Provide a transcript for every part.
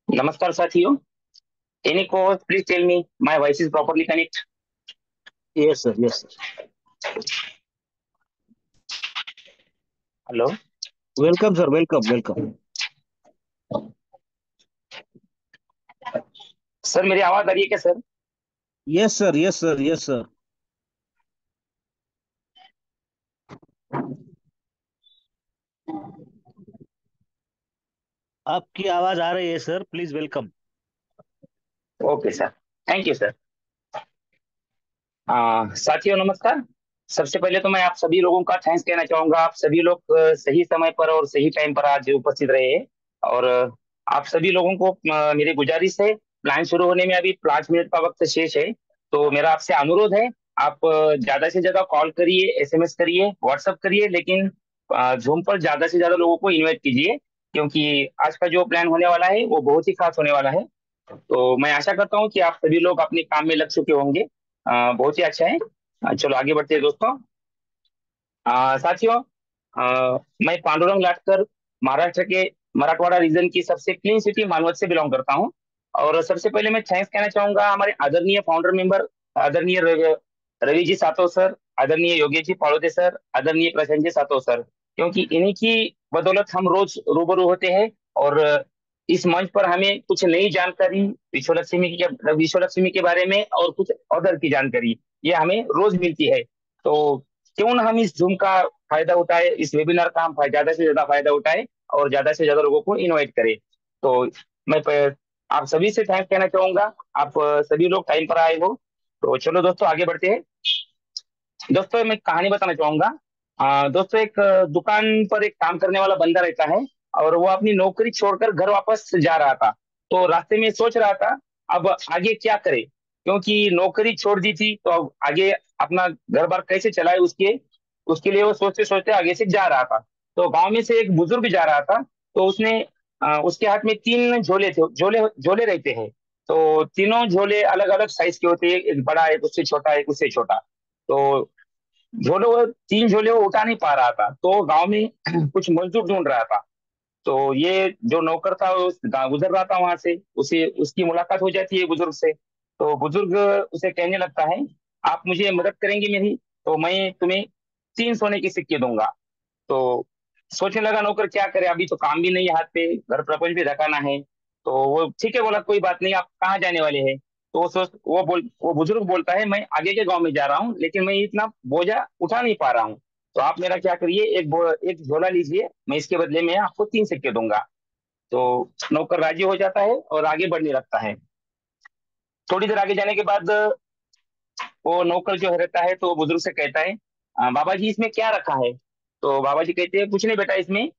नमस्कार साथियों। एनी को please tell me my voice is properly connect. Yes, sir. Yes, sir. Hello. Welcome, sir. Welcome. Welcome. Sir मेरी आवाज आ रही है क्या सर? Yes, sir. Yes, sir. Yes, sir. आपकी आवाज आ रही है sir, please welcome. Okay sir. Thank you sir. साथियों नमस्कार। सबसे पहले तो मैं आप सभी लोगों का थैंक्स कहना चाहूंगा। आप सभी लोग सही समय पर और सही टाइम पर आज उपस्थित रहे हैं। और आप सभी लोगों को मेरी गुजारिश है, प्लान शुरू होने में अभी 5 मिनट का वक्त शेष है। तो मेरा आपसे अनुरोध है, आप ज्यादा से ज्यादा कॉल करिए, एसएमएस करिए, व्हाट्सअप करिए, लेकिन जूम पर ज्यादा से ज्यादा लोगों को इनवाइट कीजिए, क्योंकि आज का जो प्लान होने वाला है वो बहुत ही खास होने वाला है। तो मैं आशा करता हूँ कि आप सभी लोग अपने काम में लग चुके होंगे। बहुत ही अच्छा है। चलो आगे बढ़ते हैं दोस्तों। साथियों, मैं पांडुरंग लाटकर महाराष्ट्र के मराठवाड़ा रीजन की सबसे क्लीन सिटी मानवत से बिलोंग करता हूँ। और सबसे पहले मैं थैंक्स कहना चाहूंगा हमारे आदरणीय फाउंडर मेंबर, आदरणीय रवि जी सातव सर, आदरणीय योगेश जी पाड़ोदे सर, आदरणीय प्रसन्न जी सातव सर, क्योंकि इन्हीं की बदौलत हम रोज रूबरू होते हैं। और इस मंच पर हमें कुछ नई जानकारी विश्व लक्ष्मी के बारे में और कुछ अदर की जानकारी ये हमें रोज मिलती है। तो क्यों ना हम इस जूम का फायदा उठाए, इस वेबिनार का हम ज्यादा से ज्यादा फायदा उठाए और ज्यादा से ज्यादा लोगों को इनवाइट करें। तो आप सभी से थैंक्स कहना चाहूंगा। आप सभी लोग टाइम पर आए हो। तो चलो दोस्तों आगे बढ़ते हैं। दोस्तों मैं कहानी बताना चाहूंगा। दोस्तों एक दुकान पर एक काम करने वाला बंदा रहता है, और वो अपनी नौकरी छोड़कर घर वापस जा रहा था। तो रास्ते में सोच रहा था अब आगे क्या करे, क्योंकि नौकरी छोड़ दी थी तो अब आगे अपना घर बार कैसे चलाए, उसके उसके लिए वो सोचते सोचते आगे से जा रहा था। तो गांव में से एक बुजुर्ग जा रहा था। तो उसने उसके हाथ में तीन झोले थे, झोले झोले रहते हैं। तो तीनों झोले अलग अलग साइज के होते हैं, एक बड़ा, एक उससे छोटा, एक उससे छोटा। तो झोले वो तीन झोले वो उठा नहीं पा रहा था, तो गांव में कुछ मजदूर ढूंढ रहा था। तो ये जो नौकर था वो गुजर रहा था वहां से, उसे उसकी मुलाकात हो जाती है बुजुर्ग से। तो बुजुर्ग उसे कहने लगता है, आप मुझे मदद करेंगे मेरी, तो मैं तुम्हें 3 सोने के सिक्के दूंगा। तो सोचने लगा नौकर क्या करे, अभी तो काम भी नहीं है हाथ पे, घर प्रपंच भी रखाना है। तो वो ठीक है बोला, कोई बात नहीं, आप कहाँ जाने वाले हैं? तो वो बुजुर्ग बोलता है, मैं आगे के गांव में जा रहा हूँ, लेकिन मैं इतना बोझा उठा नहीं पा रहा हूँ। तो आप मेरा क्या करिए, एक झोला लीजिए, मैं इसके बदले में आपको 3 सिक्के दूंगा। तो नौकर राजी हो जाता है और आगे बढ़ने लगता है। थोड़ी देर आगे जाने के बाद वो नौकर जो रहता है तो वो बुजुर्ग से कहता है, बाबा जी इसमें क्या रखा है?" तो बाबा जी कहते हैं, कुछ नहीं बेटा, इसमें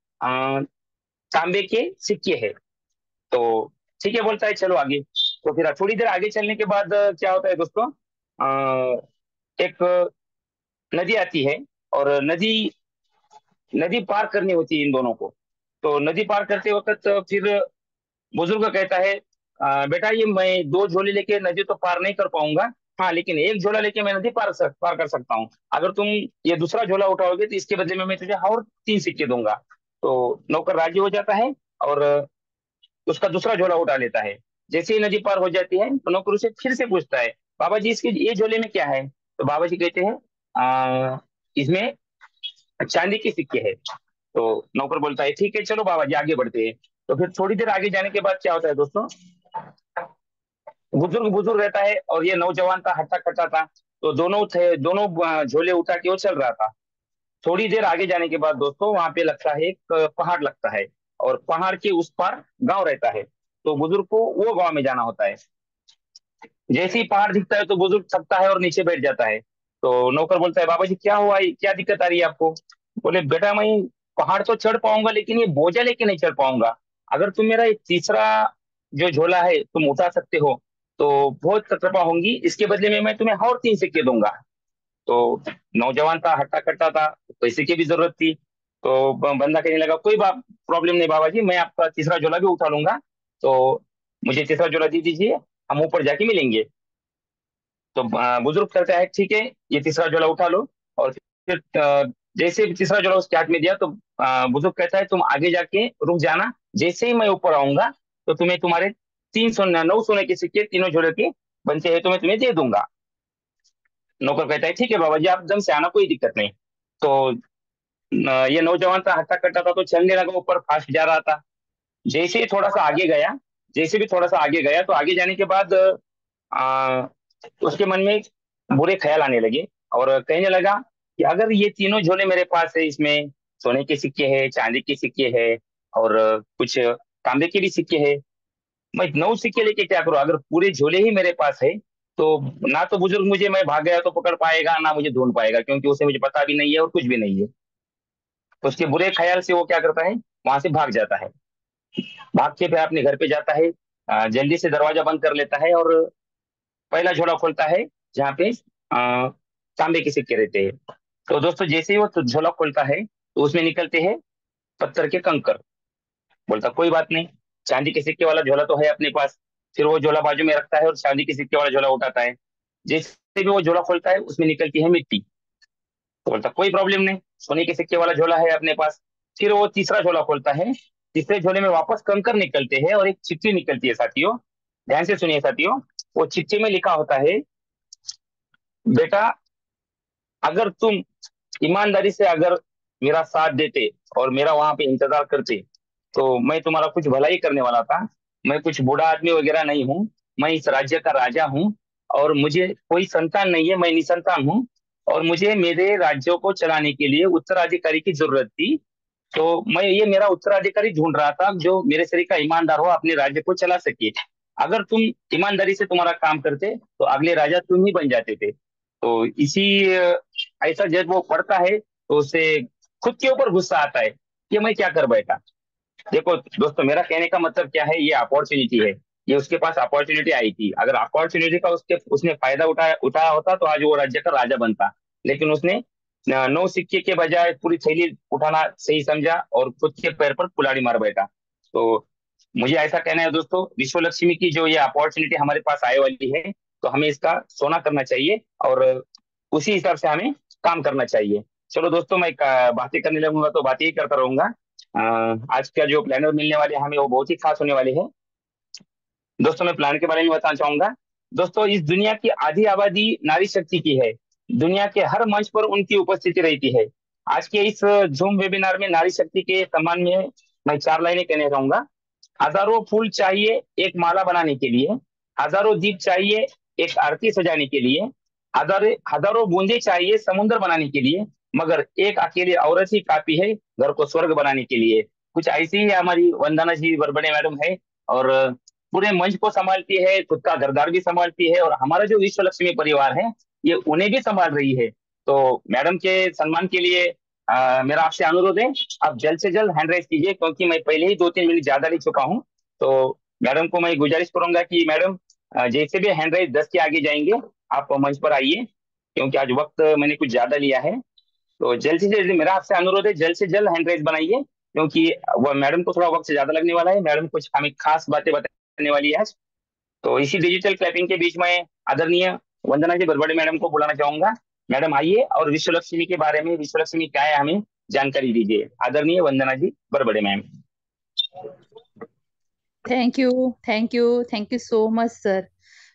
तांबे के सिक्के है। तो ठीक है बोलता है, चलो आगे। तो फिर थोड़ी देर आगे चलने के बाद क्या होता है दोस्तों, एक नदी आती है। और नदी नदी पार करनी होती है इन दोनों को। तो नदी पार करते वक्त फिर बुजुर्ग कहता है, बेटा ये मैं 2 झोले लेके नदी तो पार नहीं कर पाऊंगा, हाँ लेकिन एक झोला लेके मैं नदी पार कर सकता हूँ। अगर तुम ये दूसरा झोला उठाओगे तो इसके बदले में मैं तुझे और 3 सिक्के दूंगा। तो नौकर राजी हो जाता है और उसका दूसरा झोला उठा लेता है। जैसे ही नदी पार हो जाती है तो नौकर उसे फिर से पूछता है, बाबा जी इसके ये झोले में क्या है? तो बाबा जी कहते हैं, इसमें चांदी के सिक्के है। तो नौकर बोलता है, ठीक है चलो बाबा जी आगे बढ़ते हैं। तो फिर थोड़ी देर आगे जाने के बाद क्या होता है दोस्तों, बुजुर्ग बुजुर्ग रहता है और ये नौजवान था, हट्टा कट्टा था। तो दोनों थे, दोनों झोले उठा के वो चल रहा था। थोड़ी देर आगे जाने के बाद दोस्तों वहां पे लगता है एक पहाड़ लगता है, और पहाड़ के उस पार गांव रहता है। तो बुजुर्ग को वो गांव में जाना होता है। जैसे ही पहाड़ दिखता है तो बुजुर्ग थकता है और नीचे बैठ जाता है। तो नौकर बोलता है, बाबा जी क्या हुआ, क्या दिक्कत आ रही है आपको? बोले, बेटा मैं पहाड़ तो चढ़ पाऊंगा लेकिन ये बोझा लेके नहीं चढ़ पाऊंगा। अगर तुम मेरा ये तीसरा जो झोला है तुम उठा सकते हो तो बहुत कृपा होंगी, इसके बदले में मैं तुम्हें और 3 सिक्के दूंगा। तो नौजवान था, हट्टा कट्टा था, पैसे की भी जरूरत थी। तो बंदा कहने लगा, कोई बात प्रॉब्लम नहीं बाबा जी, मैं आपका तीसरा झोला भी उठा लूंगा। तो मुझे तीसरा झोला दे दीजिए, हम ऊपर जाके मिलेंगे। तो बुजुर्ग कहता है, ठीक है ये तीसरा झोला उठा लो। और फिर जैसे ही तीसरा झोला उसके हाथ में दिया तो बुजुर्ग कहता है, तुम आगे जाके रुक जाना, जैसे ही मैं ऊपर आऊंगा तो तुम्हें तुम्हारे 309 सोने के सिक्के तीनों झोले के बनते हैं तो मैं तुम्हें दे दूंगा। नौकर कहता है ठीक है बाबा जी, आप एकदम से आना, कोई दिक्कत नहीं। तो ये नौजवान था, हट्टा कट्टा था, तो चलने लगा, ऊपर फास्ट जा रहा था। जैसे ही थोड़ा सा आगे गया, जैसे भी थोड़ा सा आगे गया, तो आगे जाने के बाद आ, उसके मन में बुरे ख्याल आने लगे और कहने लगा कि अगर ये तीनों झोले मेरे पास है, इसमें सोने के सिक्के हैं, चांदी के सिक्के हैं और कुछ तांबे के भी सिक्के हैं, मैं 9 सिक्के लेके क्या करूँ? अगर पूरे झोले ही मेरे पास है तो ना तो बुजुर्ग मुझे, मैं भाग गया तो पकड़ पाएगा, ना मुझे ढूंढ पाएगा, क्योंकि उसे मुझे पता भी नहीं है और कुछ भी नहीं है। तो उसके बुरे ख्याल से वो क्या करता है, वहां से भाग जाता है। भाग के फिर अपने घर पे जाता है, जल्दी से दरवाजा बंद कर लेता है और पहला झोला खोलता है जहाँ पे तांबे के सिक्के रहते हैं। तो दोस्तों जैसे ही वो तो झोला खोलता है तो उसमें निकलते हैं पत्थर के कंकर। बोलता कोई बात नहीं, चांदी के सिक्के वाला झोला तो है अपने पास। फिर वो झोला बाजू में रखता है और चांदी के सिक्के वाला झोला उठाता है। जैसे भी वो झोला खोलता है उसमें निकलती है मिट्टी। तो बोलता कोई प्रॉब्लम नहीं, सोने के सिक्के वाला झोला है अपने पास। फिर वो तीसरा झोला खोलता है, तीसरे झोले में वापस कंकर निकलते हैं और एक चिट्ठी निकलती है साथियों। ध्यान से सुनिए साथियों, वो चिट्ठी में लिखा होता है, बेटा अगर तुम ईमानदारी से अगर मेरा साथ देते और मेरा वहां पे इंतजार करते तो मैं तुम्हारा कुछ भला ही करने वाला था। मैं कुछ बूढ़ा आदमी वगैरह नहीं हूँ, मैं इस राज्य का राजा हूँ और मुझे कोई संतान नहीं है, मैं निसंतान हूँ। और मुझे मेरे राज्यों को चलाने के लिए उत्तराधिकारी की जरूरत थी। तो मैं ये मेरा उत्तराधिकारी ढूंढ रहा था जो मेरे शरीर का ईमानदार हो, अपने राज्य को चला सके। अगर तुम ईमानदारी से तुम्हारा काम करते तो अगले राजा तुम ही बन जाते थे। तो इसी ऐसा जब वो पढ़ता है तो उसे खुद के ऊपर गुस्सा आता है कि मैं क्या कर बैठा। देखो दोस्तों, मेरा कहने का मतलब क्या है, ये अपॉर्चुनिटी है। ये उसके पास अपॉर्चुनिटी आई थी, अगर अपॉर्चुनिटी का उसके उसने फायदा उठाया उठाया होता तो आज वो राज्य का राजा बनता। लेकिन उसने 9 सिक्के के बजाय पूरी थैली उठाना सही समझा और खुद के पैर पर कुल्हाड़ी मार बैठा। तो मुझे ऐसा कहना है दोस्तों, विश्व लक्ष्मी की जो ये अपॉर्चुनिटी हमारे पास आने वाली है, तो हमें इसका सोना करना चाहिए और उसी हिसाब से हमें काम करना चाहिए। चलो दोस्तों, मैं बातें करने लगूंगा तो बातें ही करता रहूंगा। आज का जो प्लानर मिलने वाले हैं हमें, वो बहुत ही खास होने वाले हैं। दोस्तों मैं प्लान के बारे में बताना चाहूंगा। दोस्तों इस दुनिया की आधी आबादी नारी शक्ति की है। दुनिया के हर मंच पर उनकी उपस्थिति रहती है। आज के इस जूम वेबिनार में नारी शक्ति के सम्मान में मैं 4 लाइनें कहना चाहूंगा। हजारों फूल चाहिए एक माला बनाने के लिए, हजारों दीप चाहिए एक आरती सजाने के लिए, हजारों हजारों बूंदे चाहिए समुद्र बनाने के लिए, मगर एक अकेली औरत ही काफी है घर को स्वर्ग बनाने के लिए। कुछ ऐसी ही हमारी वंदना जी बरबड़े मैडम है और पूरे मंच को संभालती है, खुद का घरदार भी संभालती है और हमारा जो विश्व लक्ष्मी परिवार है ये उन्हें भी संभाल रही है। तो मैडम के सम्मान के लिए मेरा आपसे अनुरोध है, आप जल्द से जल्द हैंड राइज कीजिए, क्योंकि मैं पहले ही 2-3 मिनट ज्यादा ले चुका हूँ। तो मैडम को मैं गुजारिश करूंगा कि मैडम जैसे भी हैंड राइज 10 के आगे जाएंगे आप मंच पर आइए, क्योंकि आज वक्त मैंने कुछ ज्यादा लिया है। तो जल्द से जल्द मेरा आपसे अनुरोध है, जल्द से जल्द हैंड राइज बनाइए, क्योंकि वो मैडम को थोड़ा वक्त से ज्यादा लगने वाला है। मैडम कुछ हमें खास बातें बताने वाली है आज। तो इसी डिजिटल क्लैपिंग के बीच में आदरणीय वंदना जी बरबड़े मैडम को बुलाना चाहूंगा। मैडम आइए और विश्व लक्ष्मी के बारे में, विश्व लक्ष्मी क्या है, हमें जानकारी दीजिए। आदरणीय Vandana ji Barbade ma'am. Thank you, thank you, thank you so much sir.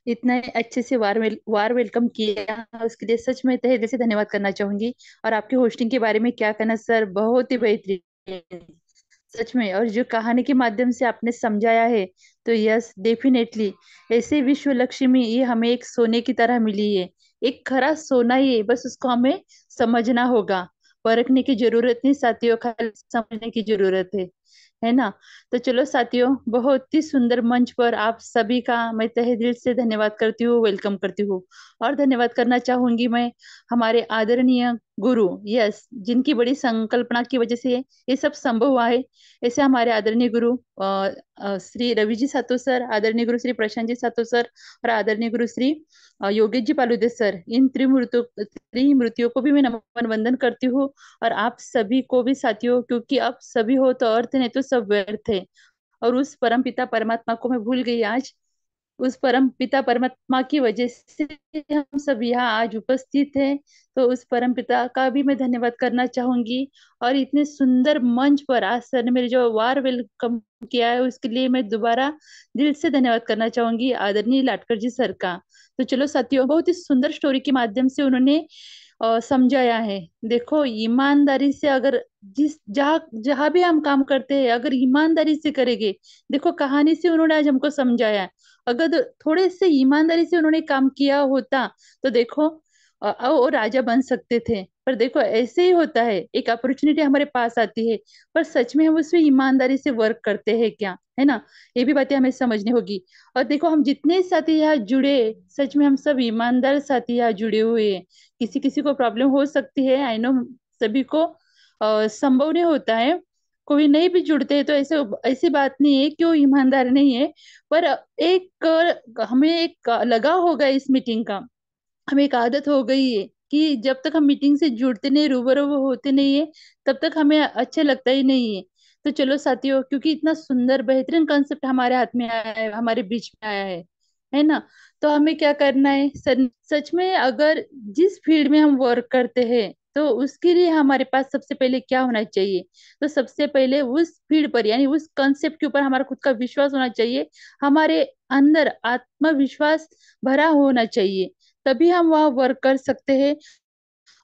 इतना अच्छे से वार वेलकम किया, उसके लिए सच में तहे दिल से धन्यवाद करना चाहूंगी। और आपकी होस्टिंग के बारे में क्या कहना सर, बहुत ही बेहतरीन सच में। और जो कहानी के माध्यम से आपने समझाया है, तो यस डेफिनेटली ऐसे विश्व लक्ष्मी ये हमें एक सोने की तरह मिली है। एक खरा सोना ही है, बस उसको हमें समझना होगा। परखने की जरूरत नहीं साथियों, खाली समझने की जरूरत है ना। तो चलो साथियों, बहुत ही सुंदर मंच पर आप सभी का मैं तहे दिल से धन्यवाद करती हूँ, वेलकम करती हूँ। और धन्यवाद करना चाहूंगी मैं हमारे आदरणीय गुरु, यस, जिनकी बड़ी संकल्पना की वजह से ये सब संभव हुआ है। ऐसे हमारे आदरणीय गुरु श्री रवि जी सातव सर, आदरणीय गुरु श्री प्रशांत जी सातव सर और आदरणीय गुरु श्री योगेश जी पालुदे सर, इन त्रिमूर्तियों को भी मैं नमन वंदन करती हूँ। और आप सभी को भी साथियों, क्योंकि अब सभी हो तो अर्थ नहीं तो सब व्यर्थ है। और उस परम पिता परमात्मा को मैं भूल गई आज। उस परम पिता परमात्मा की वजह से हम सब यहाँ आज उपस्थित हैं। तो उस परम पिता का भी मैं धन्यवाद करना चाहूंगी। और इतने सुंदर मंच पर आज सर ने मेरे जो वार वेलकम किया है उसके लिए मैं दोबारा दिल से धन्यवाद करना चाहूंगी आदरणीय लाटकर जी सर का। तो चलो साथियों, बहुत ही सुंदर स्टोरी के माध्यम से उन्होंने समझाया है। देखो, ईमानदारी से अगर जिस जहाँ जहाँ भी हम काम करते हैं अगर ईमानदारी से करेंगे, देखो कहानी से उन्होंने आज हमको समझाया है। अगर थोड़े से ईमानदारी से उन्होंने काम किया होता तो देखो वो राजा बन सकते थे। पर देखो ऐसे ही होता है, एक अपॉर्चुनिटी हमारे पास आती है पर सच में हम उसमें ईमानदारी से वर्क करते हैं क्या, है ना? ये भी बातें हमें समझनी होगी। और देखो हम जितने साथी यहाँ जुड़े, सच में हम सब ईमानदार साथी यहाँ जुड़े हुए हैं। किसी किसी को प्रॉब्लम हो सकती है, आई नो, सभी को संभव नहीं होता है। कोई नहीं भी जुड़ते हैं तो ऐसे ऐसी बात नहीं है कि वो ईमानदार नहीं है। पर हमें एक लगा होगा इस मीटिंग का, हमें एक आदत हो गई है कि जब तक हम मीटिंग से जुड़ते नहीं, रूबरू होते नहीं है, तब तक हमें अच्छा लगता ही नहीं है। तो चलो साथियों, क्योंकि इतना सुंदर बेहतरीन कंसेप्ट हमारे हाथ में आया है, हमारे बीच में आया है ना? तो हमें क्या करना है? सच में अगर जिस फील्ड में हम वर्क करते हैं तो उसके लिए हमारे पास सबसे पहले क्या होना चाहिए? तो सबसे पहले उस फील्ड पर यानी उस कंसेप्ट के ऊपर हमारा खुद का विश्वास होना चाहिए। हमारे अंदर आत्मविश्वास भरा होना चाहिए, तभी हम वहाँ वर्क कर सकते हैं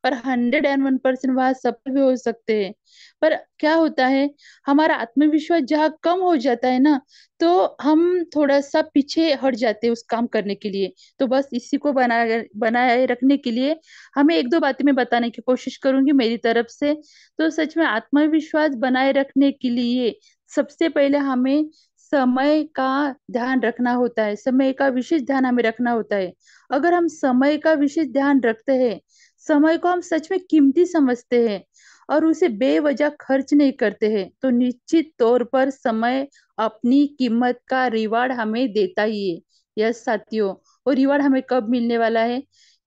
और 101% वहां सफल भी हो सकते हैं। पर क्या होता है, हमारा आत्मविश्वास जहाँ कम हो जाता है ना, तो हम थोड़ा सा पीछे हट जाते हैं उस काम करने के लिए। तो बस इसी को बनाए रखने के लिए हमें एक दो बातें मैं बताने की कोशिश करूंगी मेरी तरफ से। तो सच में आत्मविश्वास बनाए रखने के लिए सबसे पहले हमें समय का ध्यान रखना होता है, समय का विशेष ध्यान हमें रखना होता है। अगर हम समय का विशेष ध्यान रखते हैं, समय को हम सच में कीमती समझते हैं और उसे बेवजह खर्च नहीं करते हैं, तो निश्चित तौर पर समय अपनी कीमत का रिवार्ड हमें देता ही है। यस साथियों, और रिवार्ड हमें कब मिलने वाला है?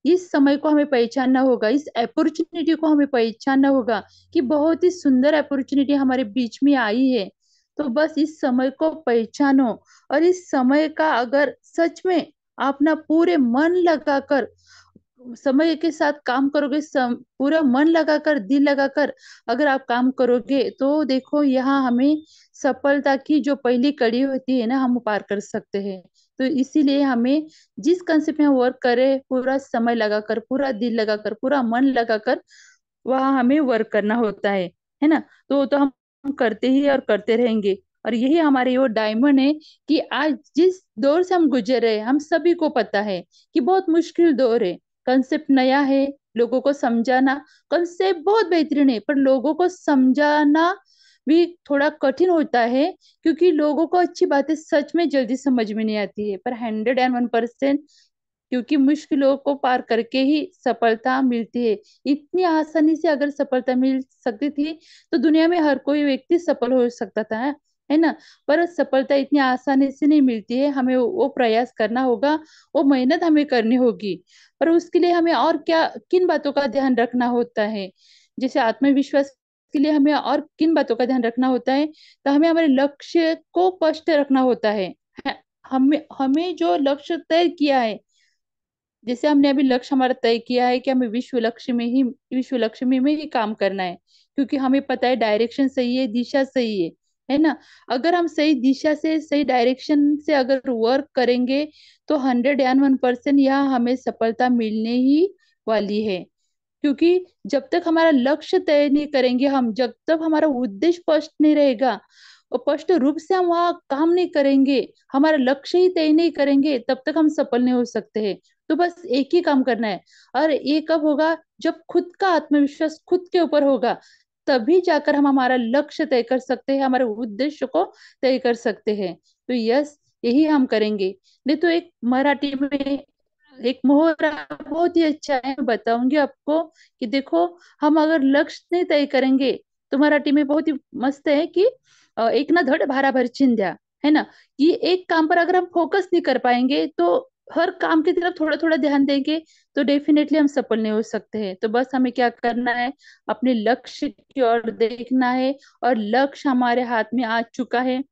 इस समय को हमें पहचानना होगा, इस अपॉर्चुनिटी को हमें पहचानना होगा कि बहुत ही सुंदर अपॉर्चुनिटी हमारे बीच में आई है। तो बस इस समय को पहचानो और इस समय का अगर सच में आप ना पूरे मन लगाकर समय के साथ काम करोगे, पूरा मन लगाकर दिल लगाकर अगर आप काम करोगे तो देखो यहाँ हमें सफलता की जो पहली कड़ी होती है ना, हम पार कर सकते हैं। तो इसीलिए हमें जिस कंसेप्ट में वर्क करें, पूरा समय लगाकर, पूरा दिल लगाकर, पूरा मन लगाकर वहाँ हमें वर्क करना होता है ना? तो हम करते ही और करते रहेंगे। और यही हमारे वो डायमंड है कि आज जिस दौर से हम गुजर रहे हैं, हम सभी को पता है कि बहुत मुश्किल दौर है। कंसेप्ट नया है, लोगों को समझाना, कंसेप्ट बहुत बेहतरीन है पर लोगों को समझाना भी थोड़ा कठिन होता है, क्योंकि लोगों को अच्छी बातें सच में जल्दी समझ में नहीं आती है। पर 101%, क्योंकि मुश्किलों को पार करके ही सफलता मिलती है। इतनी आसानी से अगर सफलता मिल सकती थी तो दुनिया में हर कोई व्यक्ति सफल हो सकता था, है ना? पर सफलता इतनी आसानी से नहीं मिलती है, हमें वो प्रयास करना होगा, वो मेहनत हमें करनी होगी। पर उसके लिए हमें और क्या किन बातों का ध्यान रखना होता है? जैसे आत्मविश्वास के लिए हमें और किन बातों का ध्यान रखना होता है? तो हमें हमारे लक्ष्य को स्पष्ट रखना होता है। हमें हमें जो लक्ष्य तय किया है, जैसे हमने अभी लक्ष्य हमारा तय किया है कि हमें विश्व लक्ष्य में ही काम करना है, क्योंकि हमें पता है डायरेक्शन सही है, दिशा सही है ना? अगर हम सही दिशा से, सही डायरेक्शन से अगर वर्क करेंगे तो 101% यहाँ हमें सफलता मिलने ही वाली है। क्योंकि जब तक हमारा लक्ष्य तय नहीं करेंगे हम, जब तक हमारा उद्देश्य स्पष्ट नहीं रहेगा और स्पष्ट रूप से हम वहाँ काम नहीं करेंगे, हमारा लक्ष्य ही तय नहीं करेंगे, तब तक हम सफल नहीं हो सकते हैं। तो बस एक ही काम करना है, और ये कब होगा? जब खुद का आत्मविश्वास खुद के ऊपर होगा, तभी जाकर हम हमारा लक्ष्य तय कर सकते हैं, हमारे उद्देश्य को तय कर सकते हैं। तो यस, यही हम करेंगे। नहीं तो एक मराठी में एक मोहरा बहुत ही अच्छा है, मैं बताऊंगी आपको कि देखो, हम अगर लक्ष्य नहीं तय करेंगे तो मराठी में बहुत ही मस्त है कि एक ना धड़ भाराभर चिंध्या, है ना? ये एक काम पर अगर हम फोकस नहीं कर पाएंगे तो हर काम की तरफ थोड़ा थोड़ा ध्यान देंगे तो डेफिनेटली हम सफल नहीं हो सकते हैं। तो बस हमें क्या करना है? अपने लक्ष्य की ओर देखना है, और लक्ष्य हमारे हाथ में आ चुका है।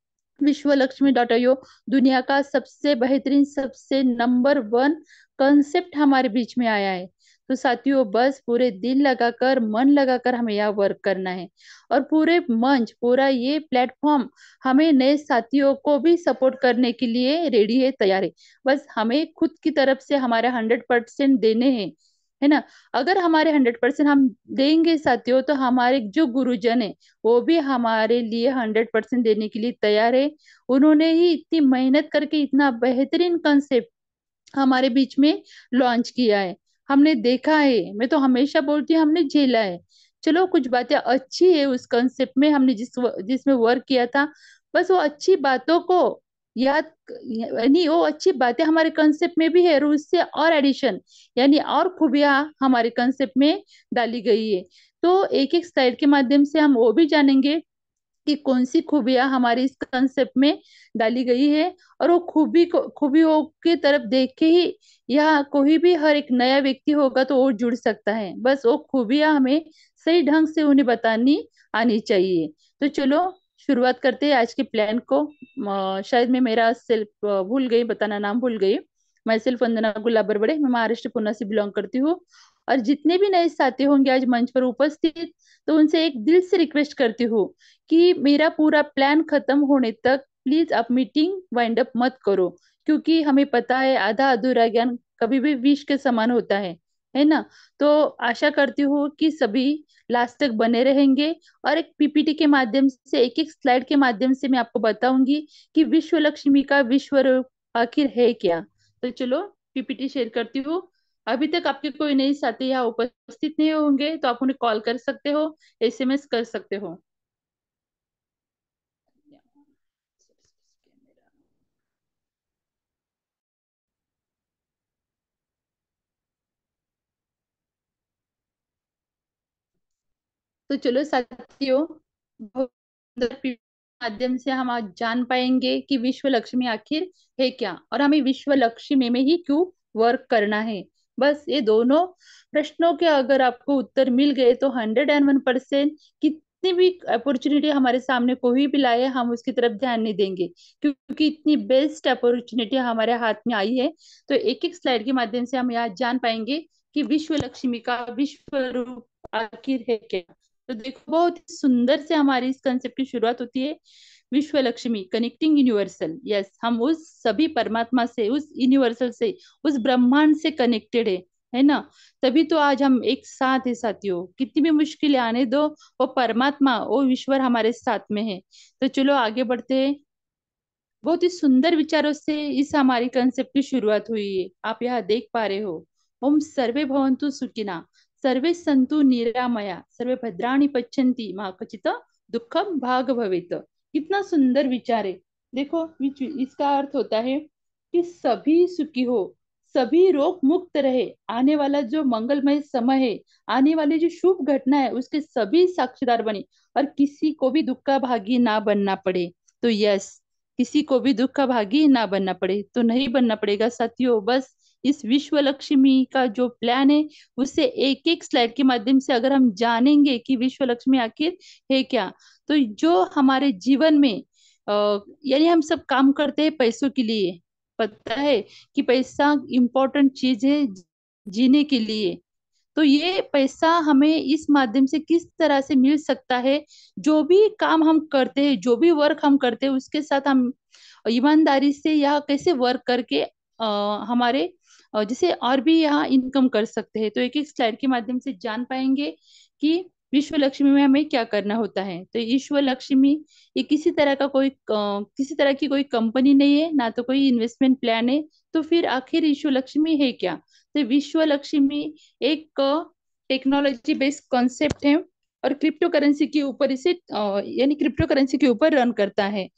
विश्व लक्ष्मी डॉट आईओ दुनिया का सबसे बेहतरीन, सबसे नंबर वन कंसेप्ट हमारे बीच में आया है। तो साथियों, बस पूरे दिल लगाकर, मन लगाकर हमें यह वर्क करना है। और पूरे मंच, पूरा ये प्लेटफॉर्म हमें नए साथियों को भी सपोर्ट करने के लिए रेडी है, तैयार है। बस हमें खुद की तरफ से हमारे 100% देने हैं, है ना। अगर हमारे 100% हम देंगे साथियों, तो हमारे जो गुरुजन है वो भी हमारे लिए 100% देने के लिए तैयार है। उन्होंने ही इतनी मेहनत करके इतना बेहतरीन कंसेप्ट हमारे बीच में लॉन्च किया है। हमने देखा है, मैं तो हमेशा बोलती हूँ, हमने झेला है। चलो, कुछ बातें अच्छी है उस कंसेप्ट में, हमने जिसमें वर्क किया था, बस वो अच्छी बातों को याद, यानी वो अच्छी बातें हमारे कंसेप्ट में भी है, और उससे और एडिशन, यानी और खूबियां हमारे कंसेप्ट में डाली गई है। तो एक एक स्लाइड के माध्यम से हम वो भी जानेंगे कि कौन सी खूबियां हमारी इस कंसेप्ट में डाली गई है। और वो खूबियों की तरफ देख के ही या कोई भी, हर एक नया व्यक्ति होगा तो वो जुड़ सकता है। बस वो खूबियां हमें सही ढंग से उन्हें बतानी आनी चाहिए। तो चलो, शुरुआत करते हैं आज के प्लान को। शायद मैं मेरा सेल्फ भूल गई बताना, नाम भूल गई। मैं सेल्फ वंदना गुलाब बड़बड़े, मैं महाराष्ट्र पुणे से बिलोंग करती हूँ। और जितने भी नए साथी होंगे आज मंच पर उपस्थित, तो उनसे एक दिल से रिक्वेस्ट करती हूँ कि मेरा पूरा प्लान खत्म होने तक प्लीज आप मीटिंग वाइंड अप मत करो। क्योंकि हमें पता है, आधा अधूरा ज्ञान कभी भी विष के समान होता है ना। तो आशा करती हूँ कि सभी लास्ट तक बने रहेंगे। और एक पीपीटी के माध्यम से, एक एक स्लाइड के माध्यम से मैं आपको बताऊंगी कि विश्व लक्ष्मी का विश्व रूप आखिर है क्या। तो चलो, पीपीटी शेयर करती हूँ। अभी तक आपके कोई नए साथी यहाँ उपस्थित नहीं होंगे तो आप उन्हें कॉल कर सकते हो, एसएमएस कर सकते हो। तो चलो साथियों, बहुत सुंदर के माध्यम से हम आज जान पाएंगे कि विश्व लक्ष्मी आखिर है क्या, और हमें विश्व लक्ष्मी में ही क्यों वर्क करना है। बस ये दोनों प्रश्नों के अगर आपको उत्तर मिल गए तो 101% कितनी भी अपॉर्चुनिटी हमारे सामने कोई भी लाए, हम उसकी तरफ ध्यान नहीं देंगे, क्योंकि इतनी बेस्ट अपॉर्चुनिटी हमारे हाथ में आई है। तो एक एक स्लाइड के माध्यम से हम आज जान पाएंगे कि विश्व लक्ष्मी का विश्व रूप आखिर है क्या। तो देखो, बहुत ही सुंदर से हमारी इस कंसेप्ट की शुरुआत होती है। विश्व लक्ष्मी, कनेक्टिंग यूनिवर्सल। यस, हम उस सभी परमात्मा से, उस यूनिवर्सल से, उस ब्रह्मांड से कनेक्टेड है ना। तभी तो आज हम एक साथ है साथियों। कितनी भी मुश्किलें आने दो, वो परमात्मा, वो ईश्वर हमारे साथ में है। तो चलो आगे बढ़ते हैं। बहुत ही सुंदर विचारों से इस हमारी कंसेप्ट की शुरुआत हुई है, आप यहाँ देख पा रहे हो। ओम सर्वे भवन्तु सुखिना, सर्वे सन्तु निरामया, सर्वे भद्राणि पश्यन्ति मा कचित दुखम भाग भवेत। कितना सुंदर विचार है। देखो, इसका अर्थ होता है कि सभी सुखी हो, सभी रोग मुक्त रहे, आने वाला जो मंगलमय समय है, आने वाली जो शुभ घटना है, उसके सभी साक्षीदार बने, और किसी को भी दुख का भागी ना बनना पड़े। तो यस, किसी को भी दुख का भागी ना बनना पड़े, तो नहीं बनना पड़ेगा साथियों। बस इस विश्व लक्ष्मी का जो प्लान है, उसे एक एक स्लाइड के माध्यम से अगर हम जानेंगे कि विश्व लक्ष्मी आखिर है क्या, तो जो हमारे जीवन में यानी हम सब काम करते हैं पैसों के लिए, पता है कि पैसा इंपॉर्टेंट चीज है जीने के लिए। तो ये पैसा हमें इस माध्यम से किस तरह से मिल सकता है, जो भी काम हम करते हैं, जो भी वर्क हम करते हैं, उसके साथ हम ईमानदारी से यह कैसे वर्क करके हमारे जैसे और भी यहाँ इनकम कर सकते हैं। तो एक एक स्लाइड के माध्यम से जान पाएंगे कि विश्व लक्ष्मी में हमें क्या करना होता है। तो ईश्वर लक्ष्मी, ये किसी तरह का कोई किसी तरह की कोई कंपनी नहीं है, ना तो कोई इन्वेस्टमेंट प्लान है। तो फिर आखिर ईश्वर लक्ष्मी है क्या। तो विश्व लक्ष्मी एक टेक्नोलॉजी बेस्ड कॉन्सेप्ट है, और क्रिप्टो करेंसी के ऊपर इसे यानी क्रिप्टो करेंसी के ऊपर रन करता है।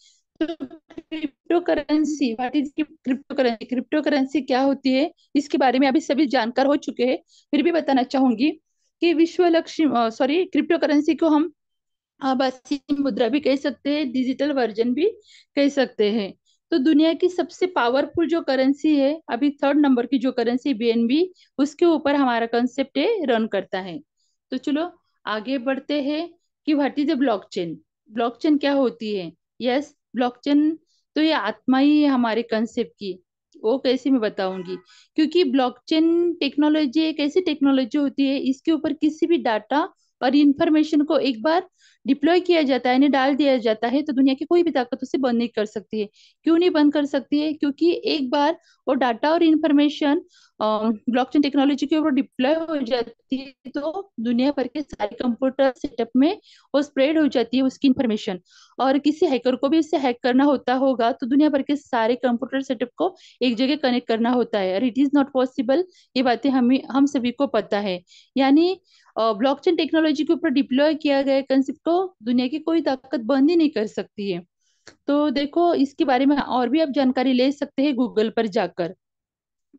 तो crypto currency, what is crypto currency, crypto currency क्या होती है, इसके बारे में अभी सभी जानकार हो चुके हैं। फिर भी बताना चाहूंगी कि Vishwa Lakshmi, sorry, crypto currency को हम आभासी मुद्रा भी कह सकते हैं, डिजिटल वर्जन भी कह सकते हैं। तो दुनिया की सबसे पावरफुल जो करेंसी है, अभी थर्ड नंबर की जो करेंसी बीएनबी, उसके ऊपर हमारा कंसेप्ट है, रन करता है। तो चलो आगे बढ़ते हैं कि what is a blockchain. Blockchain क्या होती है। यस, ब्लॉकचेन तो ये आत्मा ही है हमारे कंसेप्ट की। वो कैसे मैं बताऊंगी, क्योंकि ब्लॉकचेन टेक्नोलॉजी एक ऐसी टेक्नोलॉजी होती है, इसके ऊपर किसी भी डाटा और इंफॉर्मेशन को एक बार डिप्लॉय किया जाता है, यानी डाल दिया जाता है, तो दुनिया की कोई भी ताकत उसे बंद नहीं कर सकती है। क्यों नहीं बंद कर सकती है? क्योंकि एक बार वो डाटा और इंफॉर्मेशन ब्लॉकचेन टेक्नोलॉजी के ऊपर डिप्लॉय हो जाती है, तो दुनिया भर के सारे कंप्यूटर सेटअप में वो स्प्रेड हो जाती है उसकी इंफॉर्मेशन। और किसी हैकर को भी इससे हैक करना होता होगा, तो दुनिया भर के सारे कंप्यूटर सेटअप को एक जगह कनेक्ट करना होता है, और इट इज नॉट पॉसिबल। ये बातें हम सभी को पता है। यानी ब्लॉकचेन टेक्नोलॉजी के ऊपर डिप्लॉय किया गया कंसेप्ट को दुनिया की कोई ताकत बंद ही नहीं कर सकती है। तो देखो, इसके बारे में और भी आप जानकारी ले सकते हैं गूगल पर जाकर।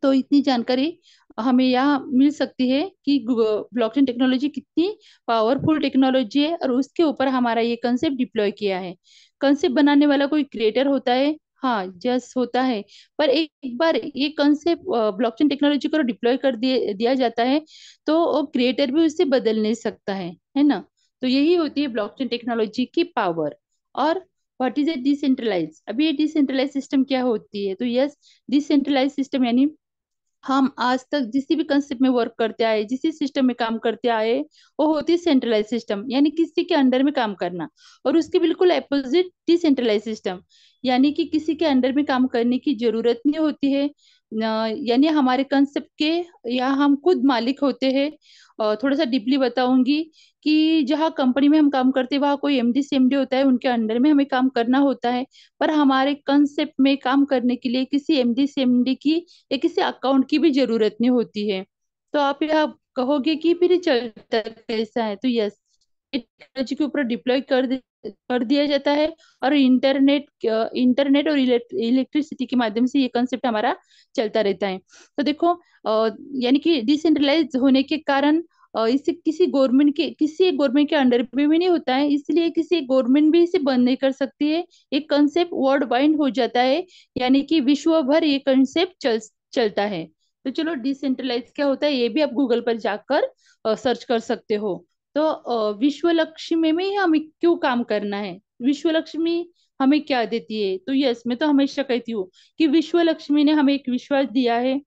तो इतनी जानकारी हमें यहाँ मिल सकती है कि ब्लॉकचेन टेक्नोलॉजी कितनी पावरफुल टेक्नोलॉजी है, और उसके ऊपर हमारा ये कंसेप्ट डिप्लॉय किया है। कंसेप्ट बनाने वाला कोई क्रिएटर होता है, हाँ जस होता है। पर एक बार ये कंसेप्ट ब्लॉकचेन टेक्नोलॉजी को डिप्लॉय कर दिया जाता है, तो वो क्रिएटर भी उसे बदल नहीं सकता है ना। तो यही होती है ब्लॉकचेन टेक्नोलॉजी की पावर। और व्हाट इज ए डिसेंट्रलाइज? अभी ये डिसेंट्रलाइज सिस्टम क्या होती है? तो यस, डिसेंट्रलाइज सिस्टम यानी हम आज तक जिस भी कंसेप्ट में वर्क करते आए, जिस सिस्टम में काम करते आए, वो होती है सेंट्रलाइज सिस्टम, यानी किसी के अंडर में काम करना। और उसके बिल्कुल अपोजिट डिसेंट्रलाइज सिस्टम, यानी कि किसी के अंडर में काम करने की जरूरत नहीं होती है। यानी हमारे कंसेप्ट के, या हम खुद मालिक होते हैं। थोड़ा सा डीपली बताऊंगी कि जहाँ कंपनी में हम काम करते हैं वहाँ कोई एमडी सीएमडी होता है, उनके अंडर में हमें काम करना होता है। पर हमारे कंसेप्ट में काम करने के लिए किसी एमडी सीएमडी की या किसी अकाउंट की भी जरूरत नहीं होती है। तो आप यह कहोगे कि फिर ये चलता कैसा है? तो यस, टेक्नोलॉजी के ऊपर डिप्लॉय कर दिया जाता है, और इंटरनेट और इलेक्ट्रिसिटी के माध्यम से ये कंसेप्ट हमारा चलता रहता है। तो देखो, यानी कि डिसेंट्रलाइज होने के कारण इसे किसी गवर्नमेंट के अंडर में भी नहीं होता है, इसलिए किसी गवर्नमेंट भी इसे बंद नहीं कर सकती है। एक कंसेप्ट वर्ल्ड वाइड हो जाता है, यानी कि विश्व भर ये कंसेप्ट चलता है। तो चलो, डिसेंट्रलाइज क्या होता है ये भी आप गूगल पर जाकर सर्च कर सकते हो। तो विश्व लक्ष्मी में ही हमें क्यों काम करना है? विश्व लक्ष्मी हमें क्या देती है? तो यस, मैं तो हमेशा कहती हूँ कि विश्व लक्ष्मी ने हमें एक विश्वास दिया है।